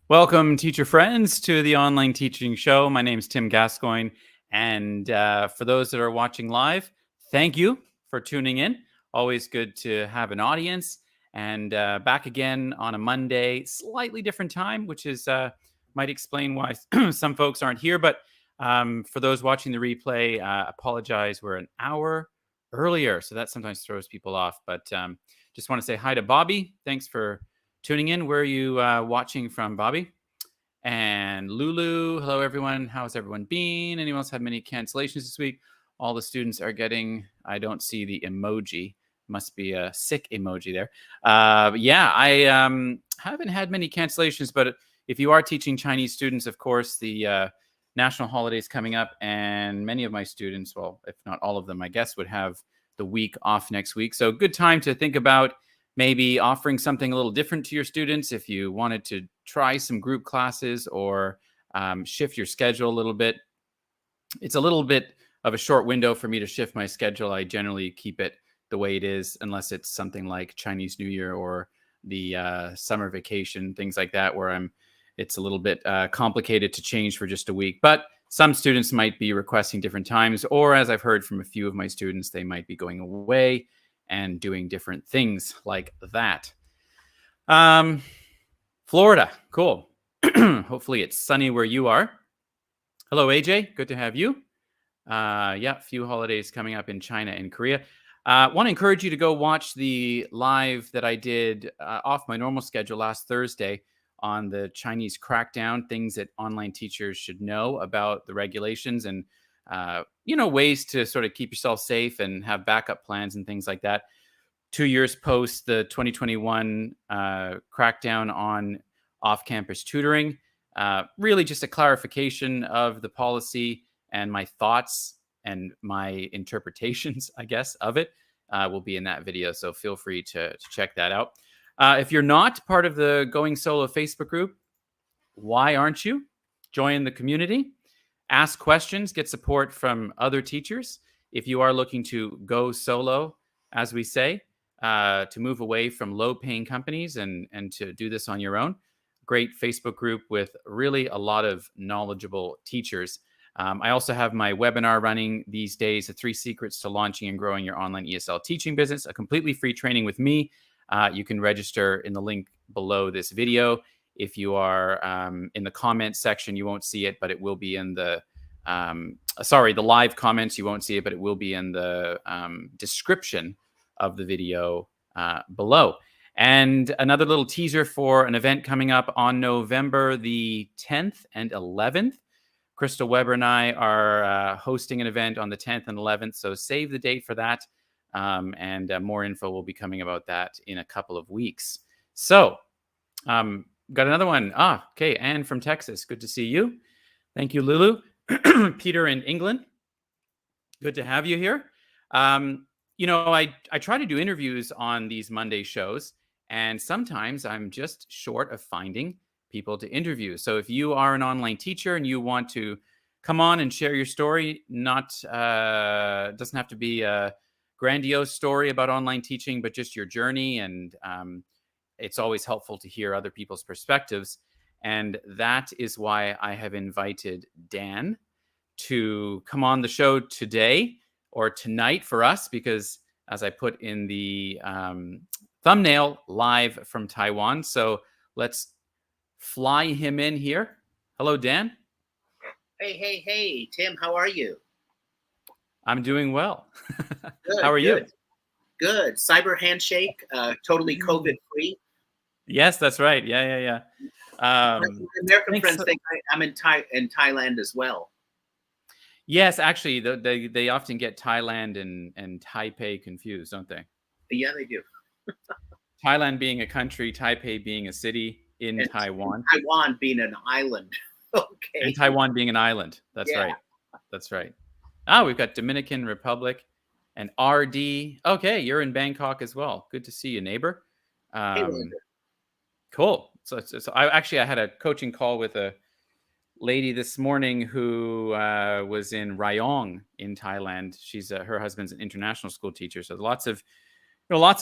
Welcome, teacher friends, to the online teaching show. My name is Tim Gascoigne, and for those that are watching live, thank you for tuning in. Always good to have an audience, and back again on a Monday, slightly different time, which is might explain why some folks aren't here. But for those watching the replay, apologize. We're an hour earlier, so that sometimes throws people off. But just want to say hi to Bobby. Thanks for tuning in. Where are you watching from, Bobby? And Lulu, hello everyone. How's everyone been? Anyone else have many cancellations this week? All the students are getting, I don't see the emoji. Must be a sick emoji there. Yeah, I haven't had many cancellations, but if you are teaching Chinese students, of course, the national holidays coming up, and many of my students, well, if not all of them, I guess, would have the week off next week. So good time to think about maybe offering something a little different to your students if you wanted to try some group classes or shift your schedule a little bit. It's a little bit of a short window for me to shift my schedule. I generally keep it the way it is, unless it's something like Chinese New Year or the summer vacation, things like that, where it's a little bit complicated to change for just a week. But some students might be requesting different times, or as I've heard from a few of my students, they might be going away and doing different things like that. Florida, cool. Hopefully it's sunny where you are. Hello, AJ. Good to have you. Yeah, a few holidays coming up in China and Korea. Want to encourage you to go watch the live that I did off my normal schedule last Thursday on the Chinese crackdown, things that online teachers should know about the regulations and ways to sort of keep yourself safe and have backup plans and things like that. 2 years post the 2021 crackdown on off-campus tutoring, really just a clarification of the policy and my thoughts and my interpretations, I guess, of it will be in that video. So feel free to check that out. If you're not part of the Going Solo Facebook group, why aren't you? Join the community. Ask questions, get support from other teachers. If you are looking to go solo, as we say, to move away from low-paying companies and to do this on your own, great Facebook group with really a lot of knowledgeable teachers. I also have my webinar running these days, the 3 secrets to launching and growing your online ESL teaching business, a completely free training with me. You can register in the link below this video. If you are in the comments section, you won't see it, but it will be in the, the live comments, you won't see it, but it will be in the description of the video below. And another little teaser for an event coming up on November the 10th and 11th. Crystal Weber and I are hosting an event on the 10th and 11th, so save the date for that. And more info will be coming about that in a couple of weeks. So, got another one. Okay. Anne from Texas. Good to see you. Thank you, Lulu. Peter in England. Good to have you here. I try to do interviews on these Monday shows, and sometimes I'm just short of finding people to interview. So if you are an online teacher and you want to come on and share your story, doesn't have to be a grandiose story about online teaching, but just your journey. And it's always helpful to hear other people's perspectives. And that is why I have invited Dan to come on the show today or tonight for us, because as I put in the thumbnail, live from Taiwan. So let's fly him in here. Hello, Dan. Hey, Tim, how are you? I'm doing well. Good, how are you? Good. Cyber handshake, totally COVID-free. Yes, that's right. Yeah. American friends think I'm in Thailand as well. Yes, actually, they often get Thailand and Taipei confused, don't they? Yeah, they do. Thailand being a country, Taipei being a city in Taiwan. Taiwan being an island. Okay. And Taiwan being an island. That's right. That's right. We've got Dominican Republic and RD. Okay, you're in Bangkok as well. Good to see you, neighbor. Cool. So I had a coaching call with a lady this morning who was in Rayong in Thailand. She's her husband's an international school teacher. So lots of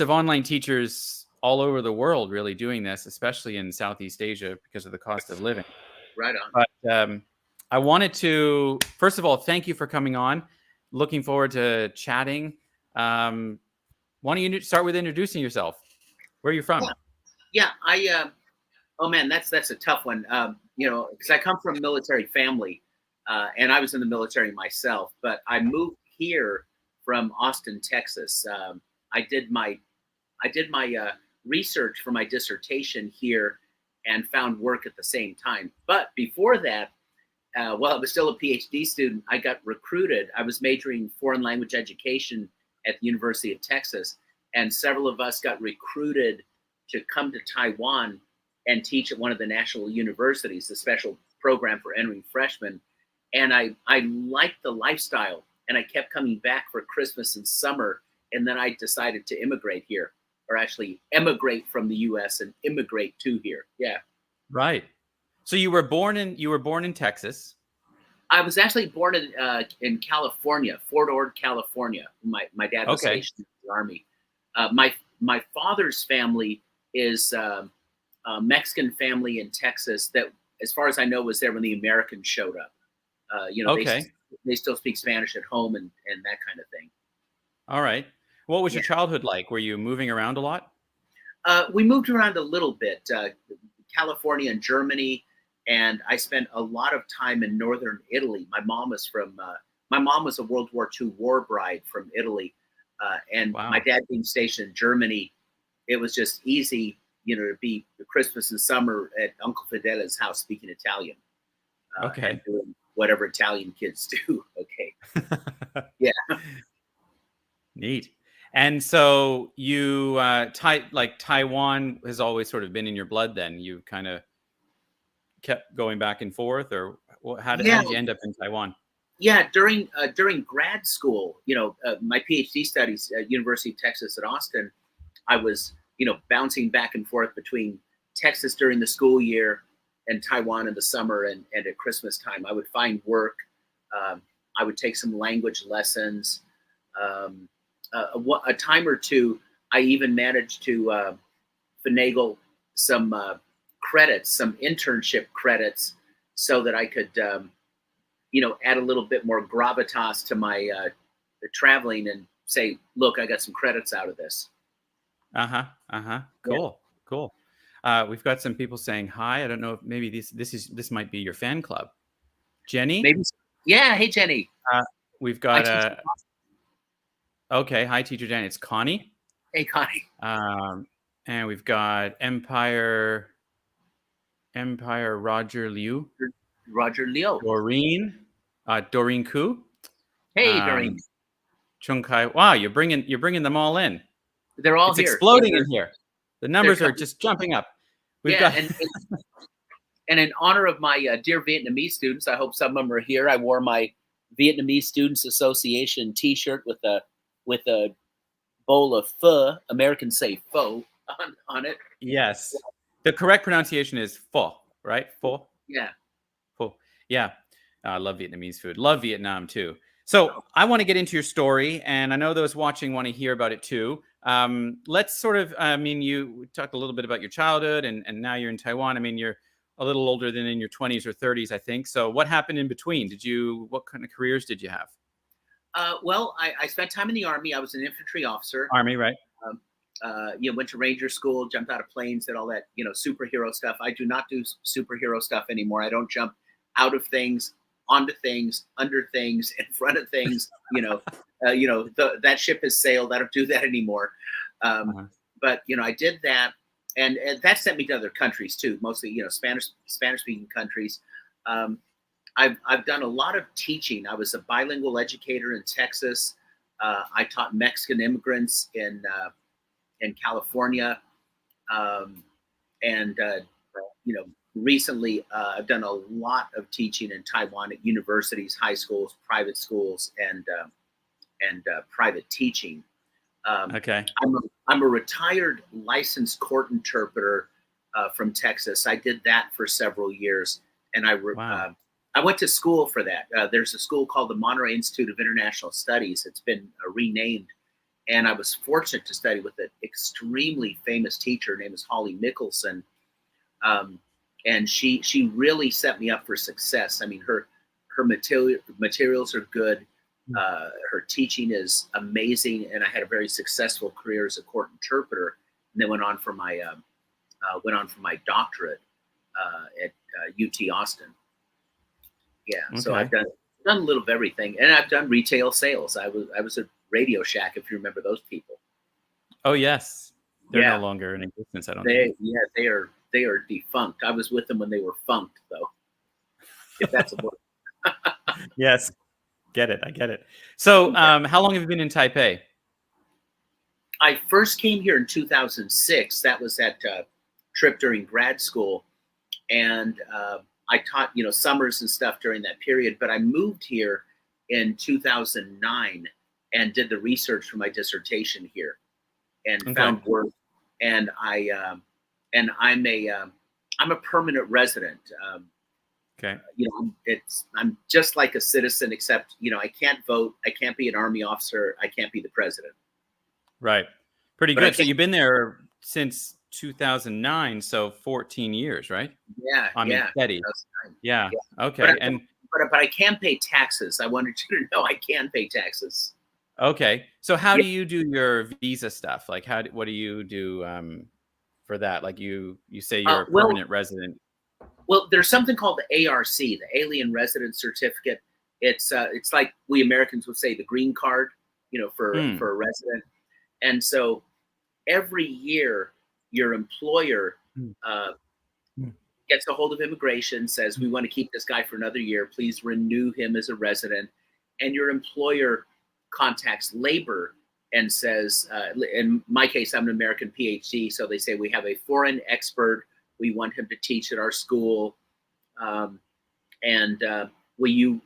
online teachers all over the world really doing this, especially in Southeast Asia because of the cost of living. Right on. But I wanted to, first of all, thank you for coming on. Looking forward to chatting. Why don't you start with introducing yourself? Where are you from? Yeah, oh man, that's a tough one. Because I come from a military family, and I was in the military myself, but I moved here from Austin, Texas. I did my research for my dissertation here and found work at the same time. But before that, while I was still a PhD student, I got recruited. I was majoring in foreign language education at the University of Texas, and several of us got recruited to come to Taiwan and teach at one of the national universities, the special program for entering freshmen. And I liked the lifestyle, and I kept coming back for Christmas and summer. And then I decided to immigrate here, or actually emigrate from the U.S. and immigrate to here. Yeah. Right. So you were born in Texas. I was actually born in California, Fort Ord, California. My dad was stationed in the Army. My father's family is a Mexican family in Texas that, as far as I know, was there when the Americans showed up. They still speak Spanish at home and that kind of thing. All right. What was your childhood like? Were you moving around a lot? We moved around a little bit, California and Germany, and I spent a lot of time in northern Italy. My mom was a World War II war bride from Italy, and my dad being stationed in Germany, it was just easy, to be Christmas and summer at Uncle Fidele's house speaking Italian. And doing whatever Italian kids do. Okay. Yeah. Neat. And so you, Taiwan has always sort of been in your blood then? You kind of kept going back and forth, or how did you end up in Taiwan? Yeah, during grad school, my PhD studies at University of Texas at Austin, I was, bouncing back and forth between Texas during the school year and Taiwan in the summer and at Christmas time. I would find work. I would take some language lessons. A time or two, I even managed to finagle some credits, some internship credits, so that I could, add a little bit more gravitas to my traveling and say, look, I got some credits out of this. Cool. We've got some people saying hi. I don't know if maybe this might be your fan club. Jenny? Maybe. Yeah. Hey, Jenny. We've got okay. Hi, Teacher Jenny. It's Connie. Hey, Connie. And we've got Empire Roger Liu. Doreen Koo. Hey, Doreen. Chung Kai. Wow, you're bringing them all in. They're all it's here. Exploding in here. The numbers are just jumping up. And in honor of my dear Vietnamese students, I hope some of them are here. I wore my Vietnamese Students Association T-shirt with a bowl of pho. Americans say pho on it. Yes, the correct pronunciation is pho, right? Pho. Yeah. Pho. Yeah. I love Vietnamese food. Love Vietnam too. So I want to get into your story, and I know those watching want to hear about it too. Let's sort of, you talked a little bit about your childhood, and now you're in Taiwan. I mean, you're a little older than in your 20s or 30s, I think. So what happened in between? What kind of careers did you have? Well, I spent time in the Army. I was an infantry officer. Army, right? Went to Ranger school, jumped out of planes, did all that, superhero stuff. I do not do superhero stuff anymore. I don't jump out of things, onto things, under things, in front of things. That ship has sailed. I don't do that anymore. But I did that, and that sent me to other countries too, mostly Spanish speaking countries. I've done a lot of teaching. I was a bilingual educator in Texas. I taught Mexican immigrants in California, and recently I've done a lot of teaching in Taiwan at universities, high schools, private schools, and private teaching. Okay. I'm a retired licensed court interpreter from Texas. I did that for several years, and I went to school for that. There's a school called the Monterey Institute of International Studies. It's been renamed, and I was fortunate to study with an extremely famous teacher. Her name is Holly Mickelson. And she really set me up for success. I mean, her materials are good. Her teaching is amazing, and I had a very successful career as a court interpreter. And then went on for my doctorate at UT Austin. Yeah, Okay. so I've done a little of everything, and I've done retail sales. I was at Radio Shack, if you remember those people. Oh yes, they're Yeah. no longer in existence. I don't think. Yeah, they are defunct. I was with them when they were funked, though. If that's a word. Yes, get it. I get it. So, how long have you been in Taipei? I first came here in 2006. That was that trip during grad school, and I taught summers and stuff during that period. But I moved here in 2009 and did the research for my dissertation here, and found work. And I'm a permanent resident. Okay. I'm just like a citizen, except I can't vote, I can't be an army officer, I can't be the president. Right. Pretty good. So you've been there since 2009, so 14 years, right? Yeah. I mean, steady. Yeah. Okay. But I can pay taxes. I wanted you to know I can pay taxes. Okay. So how do you do your visa stuff? Like, what do you do for that? Like you say you're a permanent resident. Well, there's something called the ARC, the Alien Resident Certificate. It's like we Americans would say the green card, for a resident. And so every year your employer gets a hold of immigration, says, we want to keep this guy for another year. Please renew him as a resident. And your employer contacts labor and says, in my case, I'm an American PhD. So they say, we have a foreign expert. We want him to teach at our school. And will you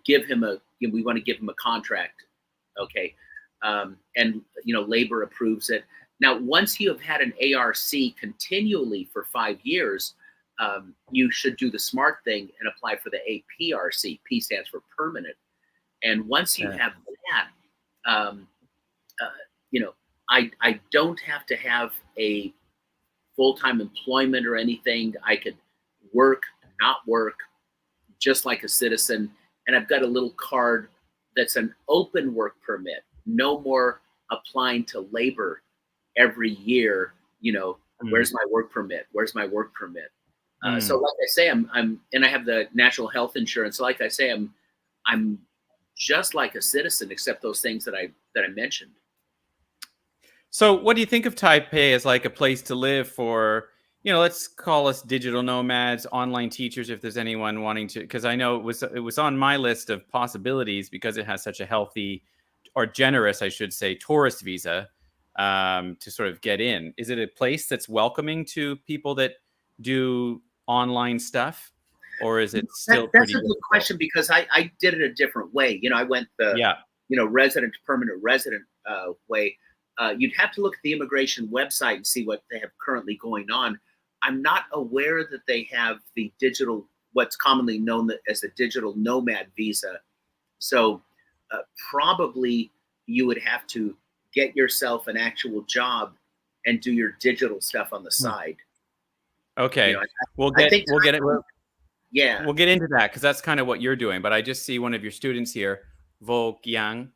give him we want to give him a contract. Okay. And labor approves it. Now, once you have had an ARC continually for 5 years, you should do the smart thing and apply for the APRC. P stands for permanent. And once you have that, I don't have to have a full-time employment or anything. I could work, not work, just like a citizen. And I've got a little card that's an open work permit. No more applying to labor every year. Where's my work permit? Where's my work permit? So like I say, and I have the national health insurance. So like I say, I'm just like a citizen, except those things that I mentioned. So what do you think of Taipei as like a place to live for, let's call us digital nomads, online teachers, if there's anyone wanting to, because I know it was on my list of possibilities because it has such a healthy or generous, I should say, tourist visa to sort of get in. Is it a place that's welcoming to people that do online stuff, or is it still that's a good question, because I did it a different way. I went the resident to permanent resident way. You'd have to look at the immigration website and see what they have currently going on. I'm not aware that they have the digital, what's commonly known as the digital nomad visa. So probably you would have to get yourself an actual job and do your digital stuff on the side. Okay, we'll get it. Yeah, we'll get into that because that's kind of what you're doing. But I just see one of your students here, Vo Giang.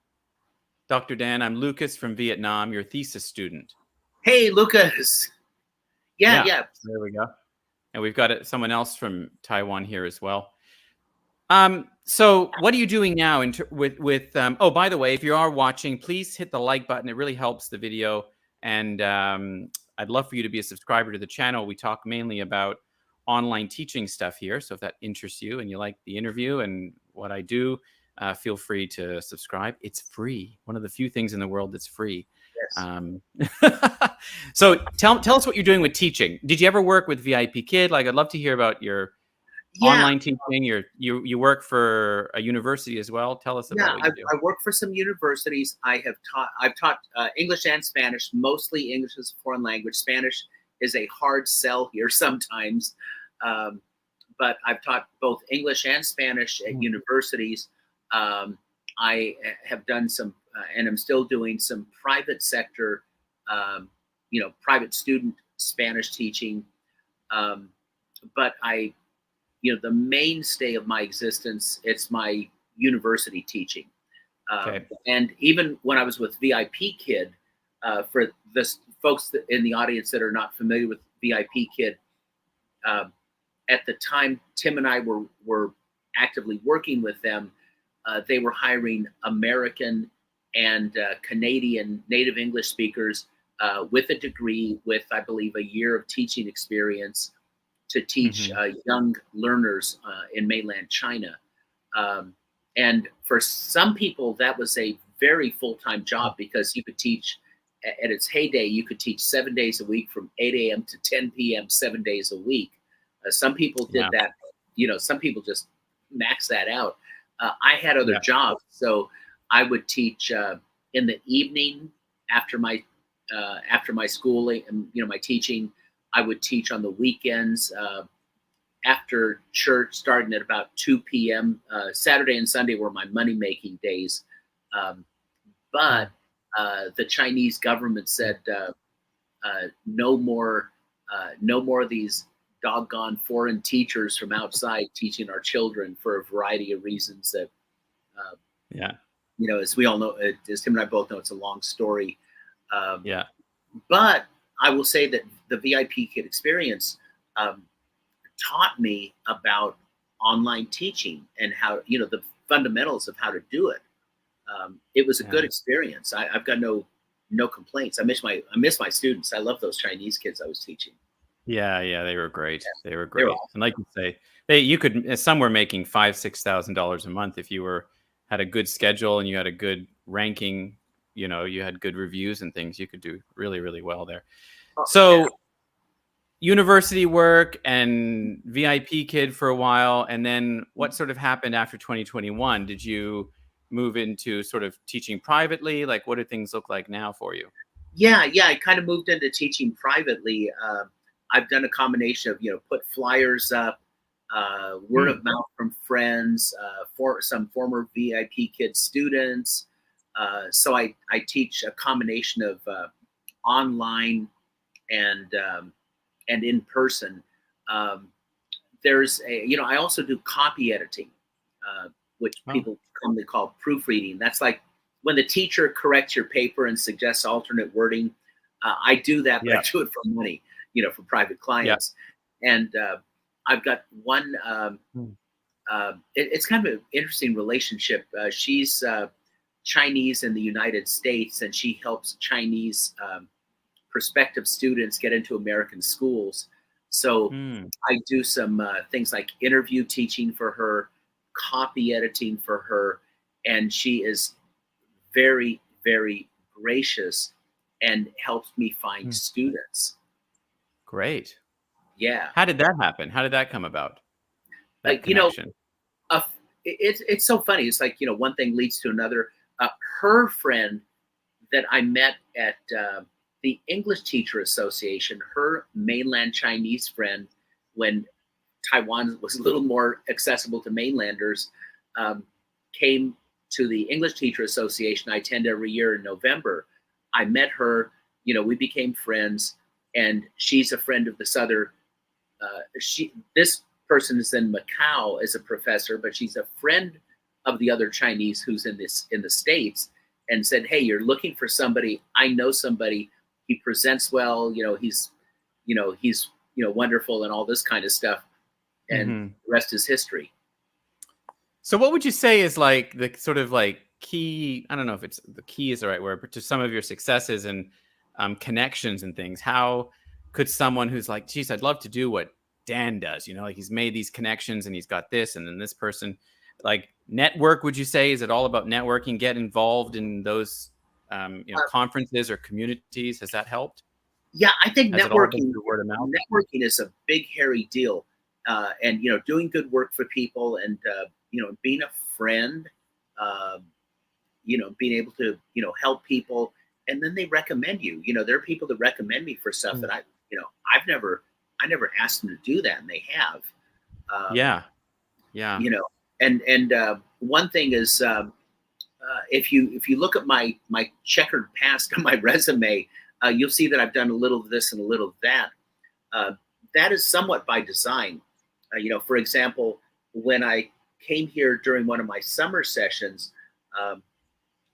Dr. Dan, I'm Lucas from Vietnam, your thesis student. Hey, Lucas. Yeah. There we go. And we've got someone else from Taiwan here as well. So what are you doing now with oh, by the way, if you are watching, please hit the like button. It really helps the video. And I'd love for you to be a subscriber to the channel. We talk mainly about online teaching stuff here. So if that interests you and you like the interview and what I do, feel free to subscribe. It's free. One of the few things in the world that's free. Yes. So tell us what you're doing with teaching. Did you ever work with VIP Kid? Like, I'd love to hear about your online teaching. You work for a university as well. Tell us about what you do. I work for some universities. I've taught English and Spanish, mostly English as a foreign language. Spanish is a hard sell here sometimes. But I've taught both English and Spanish at universities. I have done some, and I'm still doing some private sector, private student Spanish teaching. Um, but the mainstay of my existence, it's my university teaching. Okay. And even when I was with VIP Kid, for the folks in the audience that are not familiar with VIP Kid, uh, at the time Tim and I were actively working with them, they were hiring American and Canadian native English speakers with a degree, with I believe a year of teaching experience, to teach Hmm. young learners in mainland China. Um, and for some people, that was a very full-time job, because you could teach at its heyday, you could teach 7 days a week from 8 a.m. to 10 p.m., 7 days a week. Some people did Yeah. that. Some people just maxed that out. I had other Yeah. jobs, so I would teach in the evening after my schooling and my teaching. I would teach on the weekends after church, starting at about 2 p.m. Saturday and Sunday were my money making days. Um, but Mm. the Chinese government said no more of these doggone foreign teachers from outside teaching our children, for a variety of reasons that, uh, Yeah. as we all know, as Tim and I both know, it's a long story. Um, Yeah. but I will say that the VIP Kid experience um, taught me about online teaching and how, the fundamentals of how to do it. It was a Yeah. good experience. I've got no complaints. I miss my students. I love those Chinese kids I was teaching. Yeah, yeah, they were great. They were They're great. awesome. And like you say, you could some were making $5,000-$6,000 a month if you had a good schedule and you had a good ranking, you had good reviews and things, you could do really, really well there. Oh, yeah. So university work and VIP Kid for a while, and then what sort of happened after 2021? Did you move into sort of teaching privately? Like, what do things look like now for you? Yeah. I kind of moved into teaching privately. I've done a combination of, put flyers up, word Hmm. of mouth from friends, for some former VIP Kid students. So I teach a combination of online and in person. Um, I also do copy editing, which Oh, people commonly call proofreading. That's like when the teacher corrects your paper and suggests alternate wording. I do that, but I yeah. do it for money, for private Yeah. clients. And I've got one. Hmm. It's kind of an interesting relationship. She's Chinese in the United States, and she helps Chinese prospective students get into American schools. So Hmm. I do some things like interview teaching for her, copy editing for her, and she is very, very gracious and helps me find Hmm. students. Great. Yeah, How did that happen? How did that come about? That like connection? uh, it's so funny. It's like one thing leads to another. Her friend that I met at the English Teacher Association, her mainland Chinese friend, when Taiwan was a little more accessible to mainlanders, um, came to the English Teacher Association I attend every year in November. I met her, we became friends, and she's a friend of this other. This person is in Macau as a professor, but she's a friend of the other Chinese who's in the States, and said, "Hey, you're looking for somebody. I know somebody. He presents well. He's wonderful, and all this kind of stuff." And Mhm. the rest is history. So what would you say is like the sort of like key, I don't know if it's the key is the right word, but to some of your successes and connections and things? How could someone who's like, geez, I'd love to do what Dan does, like he's made these connections and he's got this and then this person, like network, would you say, is it all about networking? Get involved in those, Uh, conferences or communities. Has that helped? yeah, I think Has it all been networking through word of mouth? networking is a big hairy deal, and doing good work for people, and being a friend, uh, being able to help people, and then they recommend you. There are people that recommend me for stuff Mm. that I never asked them to do that, and they have. Um, Yeah. Yeah. you know, and one thing is. if you look at my checkered past on my resume, you'll see that I've done a little of this and a little of that. That is somewhat by design. For example, when I came here during one of my summer sessions,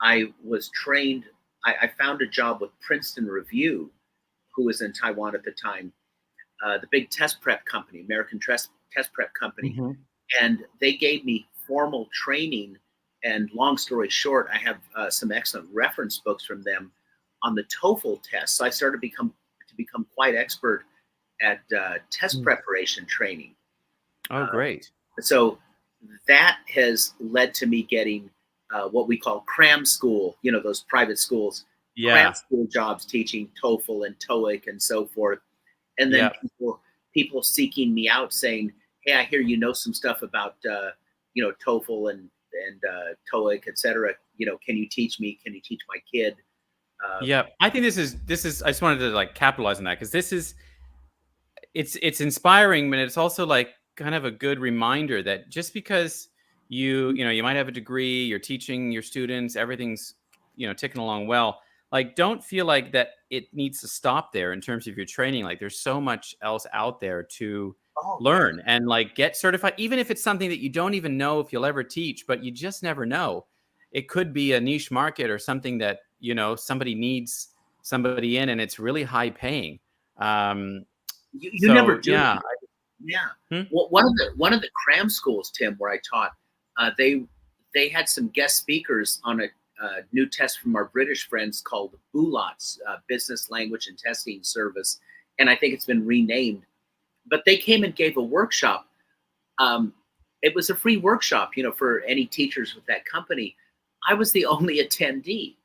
I was trained. I found a job with Princeton Review, who was in Taiwan at the time, the big test prep company, American test prep company, Mm-hmm. and they gave me formal training. And long story short, I have some excellent reference books from them on the TOEFL test. So I started to become quite expert at test preparation training. Oh, great. So that has led to me getting what we call cram school, those private schools, cram Yeah. school jobs teaching TOEFL and TOEIC and so forth. And then Yeah. people seeking me out saying, hey, I hear you know some stuff about, TOEFL and TOEIC, et cetera. Can you teach me? Can you teach my kid? Yeah. I think this is, I just wanted to like capitalize on that because it's inspiring, but it's also like kind of a good reminder that just because you might have a degree, you're teaching your students, everything's ticking along well. Like, don't feel like that it needs to stop there in terms of your training. Like, there's so much else out there to Oh, yeah. learn and like get certified, even if it's something that you don't even know if you'll ever teach, but you just never know. It could be a niche market or something that somebody needs somebody in, and it's really high paying. Um, You never so do. yeah. Yeah. Hmm? Well, one of the cram schools, Tim, where I taught, they had some guest speakers on a new test from our British friends called BULATS, Business Language and Testing Service, and I think it's been renamed. But they came and gave a workshop. Um, it was a free workshop, for any teachers with that company. I was the only attendee.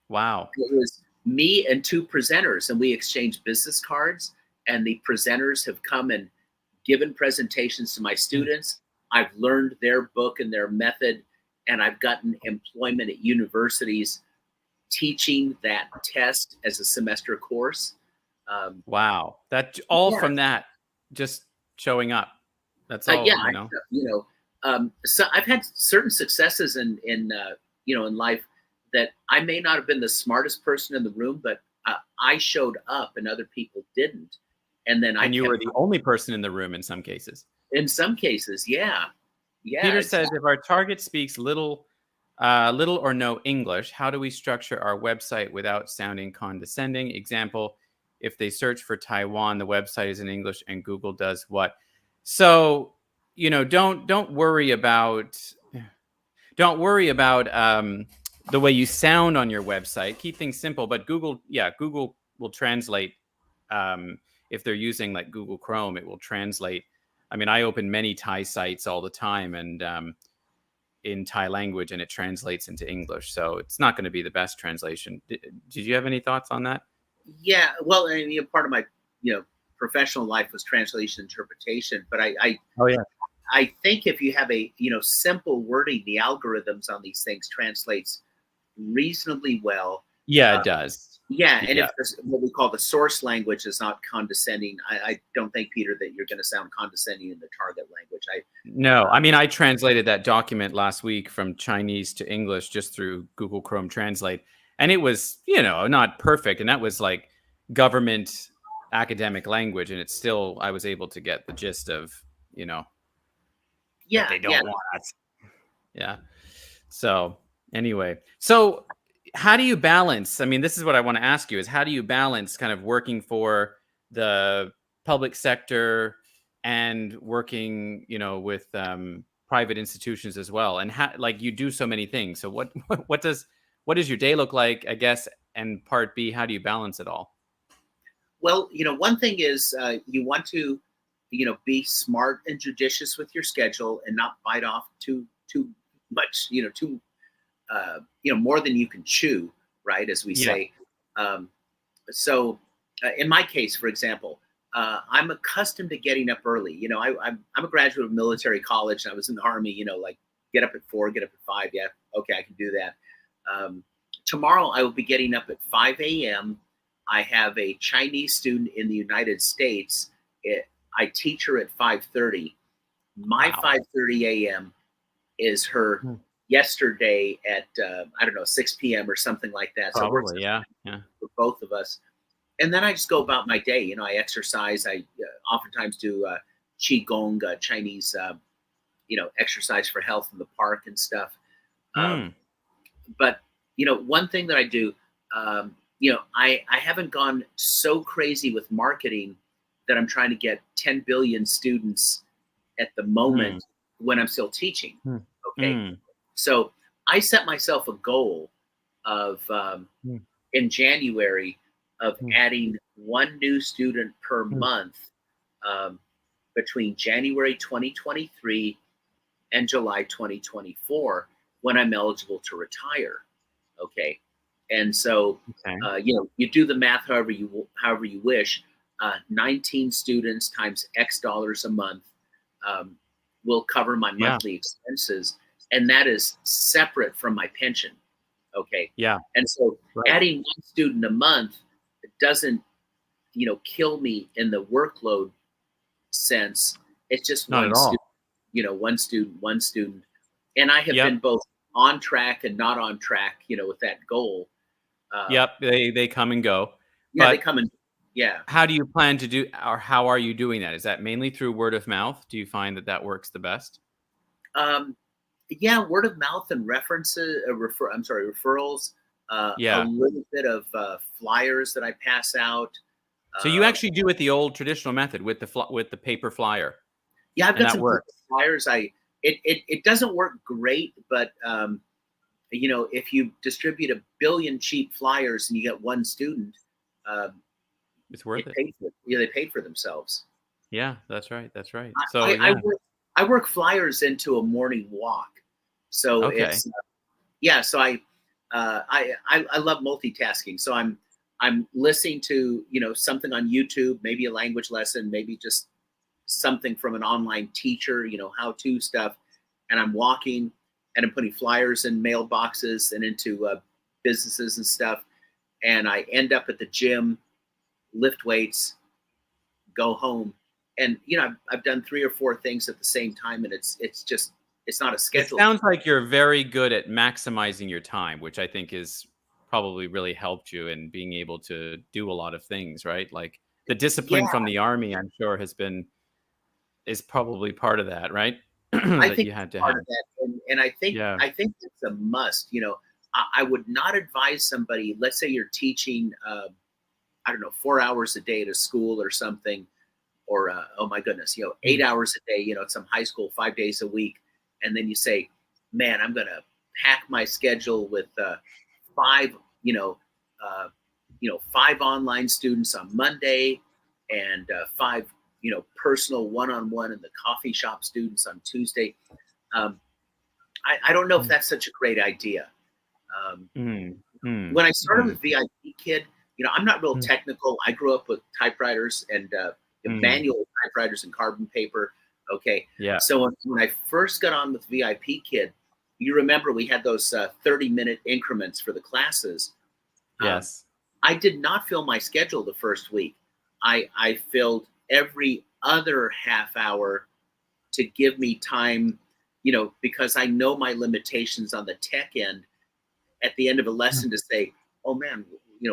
Wow. It was me and two presenters, and we exchanged business cards. And the presenters have come and given presentations to my students. I've learned their book and their method, and I've gotten employment at universities teaching that test as a semester course. Um, Wow. That all yeah, from that just showing up. That's all, yeah, so I've had certain successes in life that I may not have been the smartest person in the room, but I showed up and other people didn't, and then I And you kept. were the only person in the room in some cases. In some cases, yeah, Peter says, exactly. if our target speaks little or no English, how do we structure our website without sounding condescending? Example, if they search for Taiwan, the website is in English and Google does what? So, don't worry about the way you sound on your website. Keep things simple, but Google will translate. If they're using like Google Chrome, it will translate. I mean, I open many Thai sites all the time, and in Thai language, and it translates into English. So it's not going to be the best translation. Did you have any thoughts on that? Yeah, well, and part of my professional life was translation interpretation, but Oh yeah. I think if you have a simple wording, the algorithms on these things translates reasonably well. Yeah, Uh, it does. yeah, and Yeah. if what we call the source language is not condescending, I don't think, Peter, that you're going to sound condescending in the target language. No, I mean, I translated that document last week from Chinese to English just through Google Chrome Translate, and it was, not perfect, and that was like government academic language, and it's still, I was able to get the gist of, that Yeah, they yeah. don't want. Yeah. So anyway, so how do you balance? I mean, this is what I want to ask you: is how do you balance kind of working for the public sector and working, with private institutions as well? And how, like, you do so many things. So what does your day look like? I guess, and part B, how do you balance it all? Well, one thing is you want to, be smart and judicious with your schedule and not bite off too much, too more than you can chew, right? As we Yeah. say. Um, so, in my case, for example, I'm accustomed to getting up early. I'm a graduate of military college, and I was in the Army. Like get up at 4, get up at 5. Yeah, okay, I can do that. Um, Tomorrow, I will be getting up at 5 a.m. I have a Chinese student in the United States. I teach her at 5:30. My Wow. 5:30 a.m. is her Hmm. yesterday at I don't know 6 p.m. or something like that. So it works Probably, yeah, yeah. for both of us. And then I just go about my day. I exercise. I oftentimes do qigong, Chinese, exercise for health in the park and stuff. Mm, But one thing that I do, I haven't gone so crazy with marketing that I'm trying to get 10 billion students at the mm, moment when I'm still teaching. mm, Okay, mm, so I set myself a goal of mm, in January of mm, adding one new student per mm. month um, between January 2023 and July 2024 when I'm eligible to retire. Okay, and so Okay. you do the math however you wish. 19 students times X dollars a month um, will cover my Yeah, monthly expenses, and that is separate from my pension. Okay, yeah, and so right. adding one student a month doesn't kill me in the workload sense. It's just Not at one all. student, one student, and I have Yep, been both on track and not on track, with that goal. Um, yep. They come and go. yeah, they But come in. Yeah. how do you plan to do, or how are you doing that? Is that mainly through word of mouth? Do you find that that works the best? Um, yeah, word of mouth and referrals. A Yeah. little bit of flyers that I pass out. So you Um, actually do it the old traditional method with with the paper flyer, yeah, I've and got that some paper works. flyers. It doesn't work great, but if you distribute a billion cheap flyers and you get one student, um, It's worth it it. paid for. Yeah, they paid for themselves. Yeah, that's right. That's right. I, So I, I yeah. work I work flyers into a morning walk, so Okay. it's yeah. So I love multitasking. So I'm listening to something on YouTube, maybe a language lesson, maybe just something from an online teacher, how to stuff, and I'm walking and I'm putting flyers in mailboxes and into businesses and stuff, and I end up at the gym, lift weights, go home, and I've done 3 or 4 things at the same time, and it's not a It scheduled. sounds like you're very good at maximizing your time, which I think is probably really helped you in being able to do a lot of things, right? Like the Yeah, discipline from the army, I'm sure is probably part of that, right? I That think you it's had to part have. of that, and Yeah. I think it's a must. I would not advise somebody. Let's say you're teaching, I don't know, 4 hours a day at a school or something, or oh my goodness, 8 hours a day, at some high school, 5 days a week, and then you say, man, I'm gonna pack my schedule with five, you know, uh, five online students on Monday, and five, personal one-on-one in the coffee shop students on Tuesday. Um, I don't know if Mm, that's such a great idea. Um, mm, mm, when I started mm, with VIP Kid, I'm not real mm, technical. I grew up with typewriters and mm. manual typewriters and carbon paper. Okay, Yeah. so when I first got on with VIP Kid, you remember we had those 30-minute increments for the classes. Um, Yes. I did not fill my schedule the first week. I filled every other half hour to give me time, because I know my limitations on the tech end at the end of a Mm. lesson to say, oh man,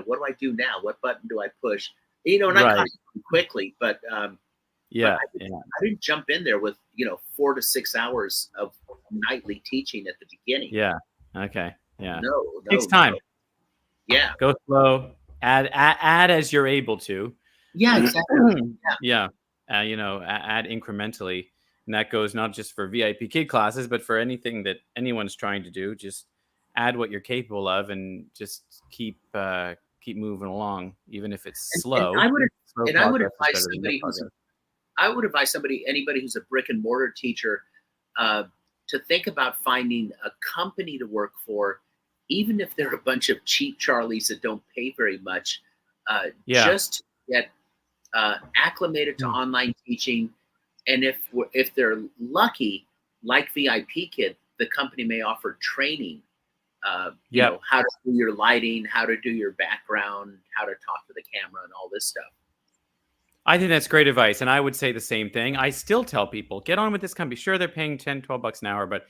what do I do now? What button do I push? And I caught Right. it quickly, but Yeah. Yeah. I didn't jump in there with 4 to 6 hours of nightly teaching at the beginning. Yeah. Okay. Yeah. No, Takes no, time. no. Yeah, Go slow. Add as you're able to. yeah, exactly. Yeah, Yeah. Add incrementally. And that goes not just for VIP kid classes, but for anything that anyone's trying to do. Just add what you're capable of and just keep moving along, even if it's and slow. Slow I would progress is advise better than no somebody progress. anybody who's a brick and mortar teacher, uh, to think about finding a company to work for, even if they're a bunch of cheap Charlies that don't pay very much, Yeah. just to get acclimated to Mm. online teaching. And if they're lucky, like VIP Kid, the company may offer training. Yep. How to do your lighting, how to do your background, how to talk to the camera, and all this stuff. I think that's great advice. And I would say the same thing. I still tell people, get on with this company. Sure, they're paying 10, $12 an hour, but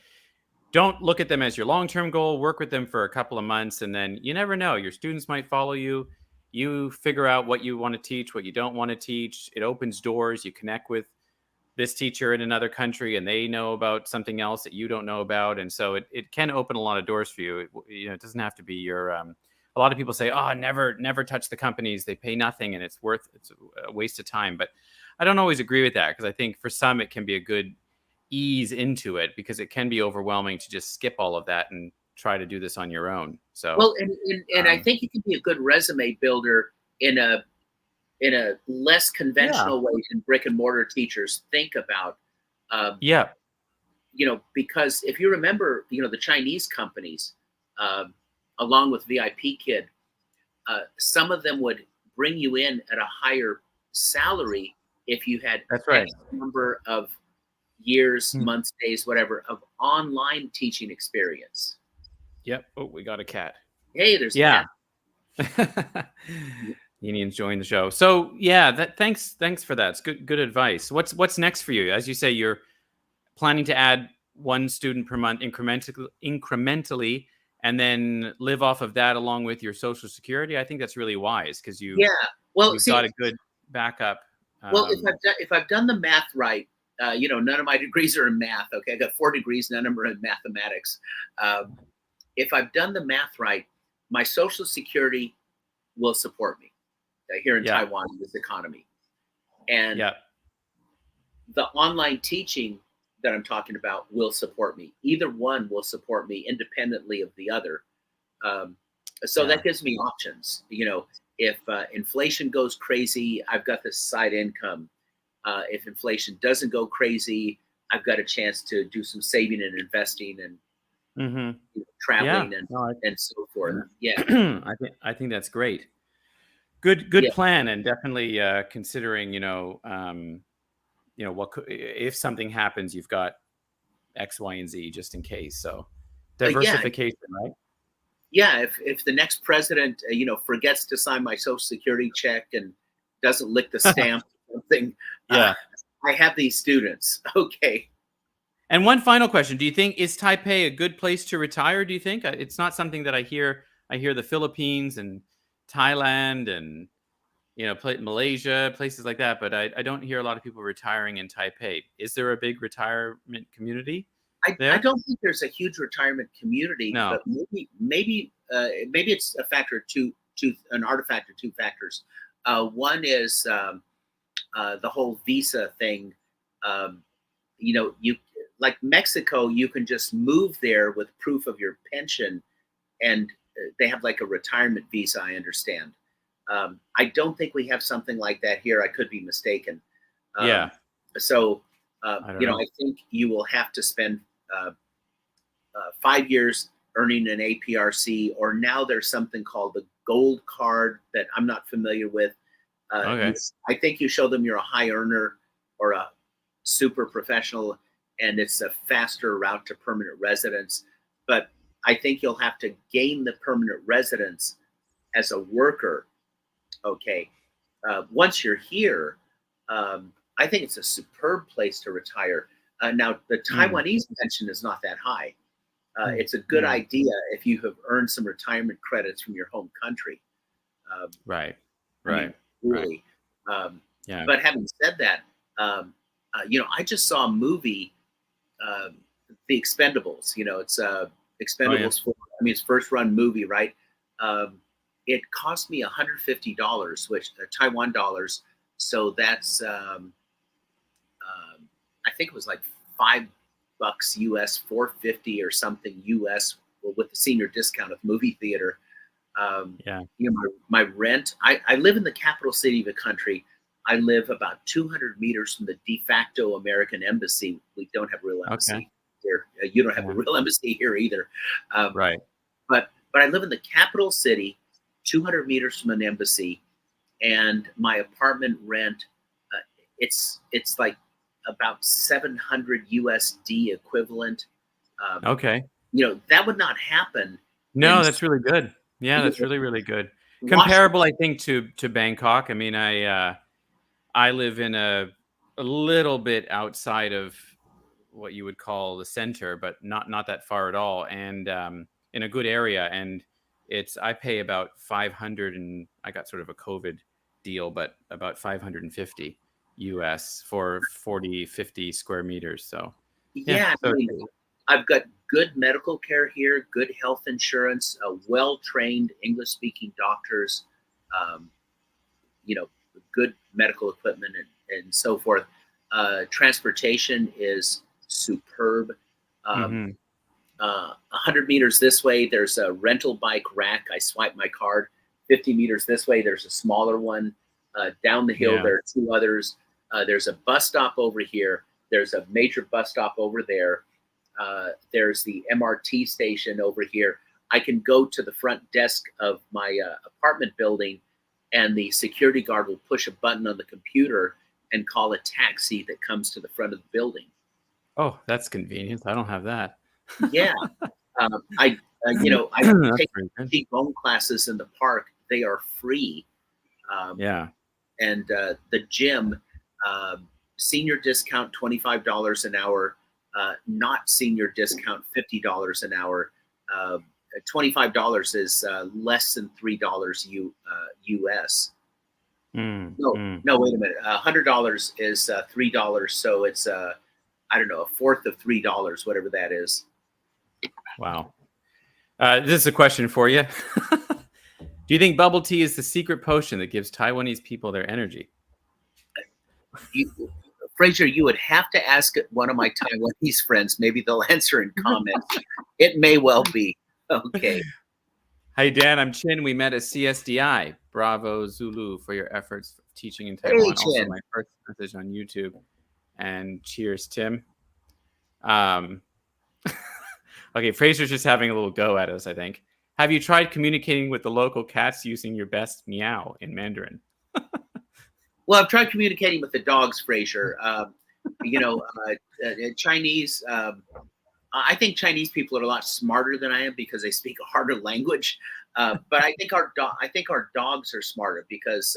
don't look at them as your long-term goal. Work with them for a couple of months, and then you never know. Your students might follow you. You figure out what you want to teach, what you don't want to teach. It opens doors. You connect with this teacher in another country, and they know about something else that you don't know about, and so it can open a lot of doors for you. It doesn't have to be your. A lot of people say, "Oh, never touch the companies. They pay nothing, and it's a waste of time." But I don't always agree with that, because I think for some it can be a good ease into it, because it can be overwhelming to just skip all of that and try to do this on your own. So, Well, and I think it can be a good resume builder in a less yeah, conventional way than brick and mortar teachers think about. Um, yeah, because if you remember, the Chinese companies, um, along with VIP Kid, some of them would bring you in at a higher salary if you had that's right. X number of years, Hmm. months, days, whatever, of online teaching experience. Yep. Oh, we got a cat. Hey, there's a Yeah. cat. Unions join the show. So yeah, thanks for that. It's good advice. What's next for you? As you say, you're planning to add one student per month incrementally, and then live off of that along with your Social Security. I think that's really wise, because Yeah. Well, you've see, got a good backup. well, if I've done the math right, none of my degrees are in math. Okay, I got 4 degrees, none of them are in mathematics. Um, if I've done the math right, my Social Security will support me here in Yeah, Taiwan in this economy, and yeah, the online teaching that I'm talking about will support me. Either one will support me independently of the other. Um, so yeah. that gives me options. If inflation goes crazy, I've got this side income. If inflation doesn't go crazy, I've got a chance to do some saving and investing and Hmm. Yeah. traveling and No, and so forth. Yeah, I think that's great. Good yeah, plan, and definitely considering if something happens, you've got X, Y, and Z just in case. So yeah, diversification, right? yeah. If the next president, forgets to sign my Social Security check and doesn't lick the stamp or something, uh, Yeah. I have these students. Okay. And one final question: do you think, is Taipei a good place to retire? Do you think? It's not something that I hear. I hear the Philippines and Thailand and Malaysia, places like that, but I don't hear a lot of people retiring in Taipei. Is there a big retirement community I there? don't think there's a huge retirement community, No. but maybe it's a factor of an artifact of two factors. One is the whole visa thing. Um, you like Mexico, you can just move there with proof of your pension, and they have like a retirement visa. I understand. I don't think we have something like that here. I could be mistaken. Yeah. Um, so, I don't know. I think you will have to spend 5 years earning an APRC, or now there's something called the gold card that I'm not familiar with. Okay. I think you show them you're a high earner or a super professional, and it's a faster route to permanent residence. But I think you'll have to gain the permanent residence as a worker. Okay. Once you're here, I think it's a superb place to retire. Now, the Mm, Taiwanese pension is not that high. mm, It's a good mm. idea if you have earned some retirement credits from your home country. Um, Right. I mean, Right. Right. really. Um, Yeah. but having said that, I just saw a movie, uh, The Expendables. It's Oh yeah. Expendables 4. I mean, it's first run movie, right? Um, it cost me $150, which Taiwan dollars. So that's I think it was like $5 US, 450 or something US with the senior discount of movie theater. Um, Yeah. my rent. I live in the capital city of the country. I live about 200 meters from the de facto American embassy. We don't have a real Okay. embassy here. You don't have a Yeah. real embassy here either. Um, Right. but I live in the capital city, 200 meters from an embassy, and my apartment rent, it's like about 700 USD equivalent. Um, Okay. that would not happen in No, that's really good. Yeah, you that's know, really, really good. Washington. Comparable, I think, to Bangkok. I mean, I live in a little bit outside of what you would call the center, but not that far at all, and in a good area. And I pay about 500, and I got sort of a COVID deal, but about 550 US for 40, 50 square meters. So yeah, Yeah, I mean, I've got good medical care here, good health insurance, well-trained English-speaking doctors, um, good medical equipment and so forth. Transportation is superb. mm-hmm. 100 meters this way, there's a rental bike rack. I swipe my card. 50 meters this way, there's a smaller one. Down the hill, there are two others. There's a bus stop over here. There's a major bus stop over there. There's the MRT station over here. I can go to the front desk of my apartment building, and the security guard will push a button on the computer and call a taxi that comes to the front of the building. Oh, that's convenient. I don't have that. Yeah. I take Qigong classes in the park. They are free. Yeah. And the gym, senior discount $25 an hour, not senior discount $50 an hour. $25 is less than $3 US. No, wait a minute. $100 is $3, so it's I don't know, a fourth of $3, whatever that is. Wow. This is a question for you. Do you think bubble tea is the secret potion that gives Taiwanese people their energy? Fraser, you would have to ask one of my Taiwanese friends. Maybe they'll answer in comments. It may well be. Okay. Hi, Dan. I'm Chin. We met at CSDI. Bravo, Zulu, for your efforts teaching in Taiwan. Hey, also, Chin. my first message on YouTube. And cheers, Tim. Okay, Fraser's just having a little go at us, I think. Have you tried communicating with the local cats using your best meow in Mandarin? Well, I've tried communicating with the dogs, Fraser. Chinese. I think Chinese people are a lot smarter than I am because they speak a harder language. But I think our dogs are smarter because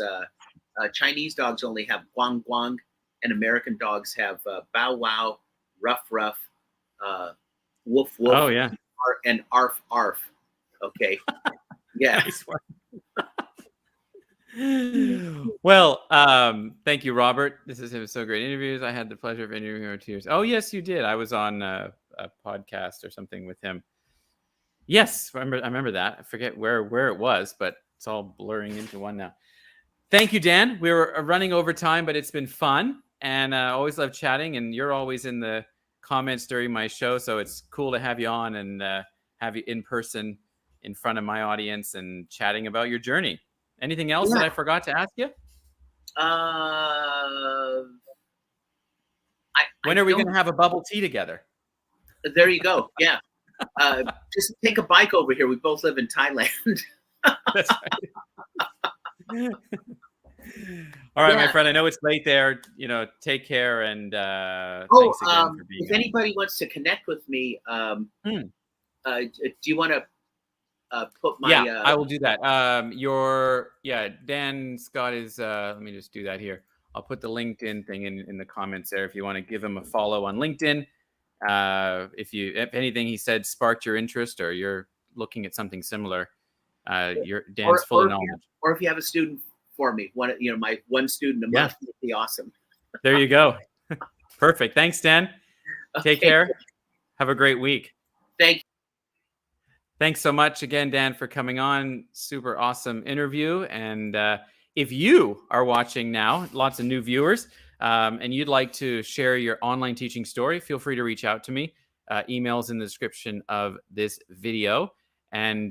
Chinese dogs only have guang guang, and American dogs have bow wow, ruff ruff, woof woof. Oh yeah, and arf arf. Okay, yeah. Well, thank you, Robert. This has been so great interviews. I had the pleasure of interviewing our teachers. Oh yes, you did. I was on a podcast or something with him. Yes, I remember that. I forget where it was, but it's all blurring into one now. Thank you, Dan. We were running over time, but it's been fun, and I always love chatting. And you're always in the comments during my show, so it's cool to have you on and have you in person in front of my audience and chatting about your journey. Anything else that I forgot to ask you? When are we going to have a bubble tea together? There you go. Yeah. Just take a bike over here. We both live in Thailand. That's right. All right, my friend. I know it's late there. Take care and thanks again for being if anybody wants to connect with me, do you want to put my? Yeah, I will do that. Dan Scott is. Let me just do that here. I'll put the LinkedIn thing in the comments there if you want to give him a follow on LinkedIn. If anything he said sparked your interest or you're looking at something similar, Dan's full of knowledge. Or if you have a student for me, my one student a month would be awesome. There you go. Perfect. Thanks, Dan. Take care. Have a great week. Thanks so much again, Dan, for coming on. Super awesome interview. And if you are watching now, lots of new viewers, and you'd like to share your online teaching story, feel free to reach out to me. Email's in the description of this video. And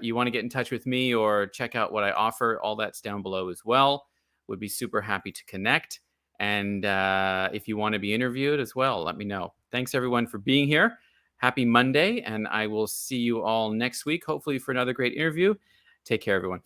you want to get in touch with me or check out what I offer, all that's down below as well. Would be super happy to connect. And if you want to be interviewed as well, let me know. Thanks, everyone, for being here. Happy Monday, and I will see you all next week, hopefully for another great interview. Take care, everyone.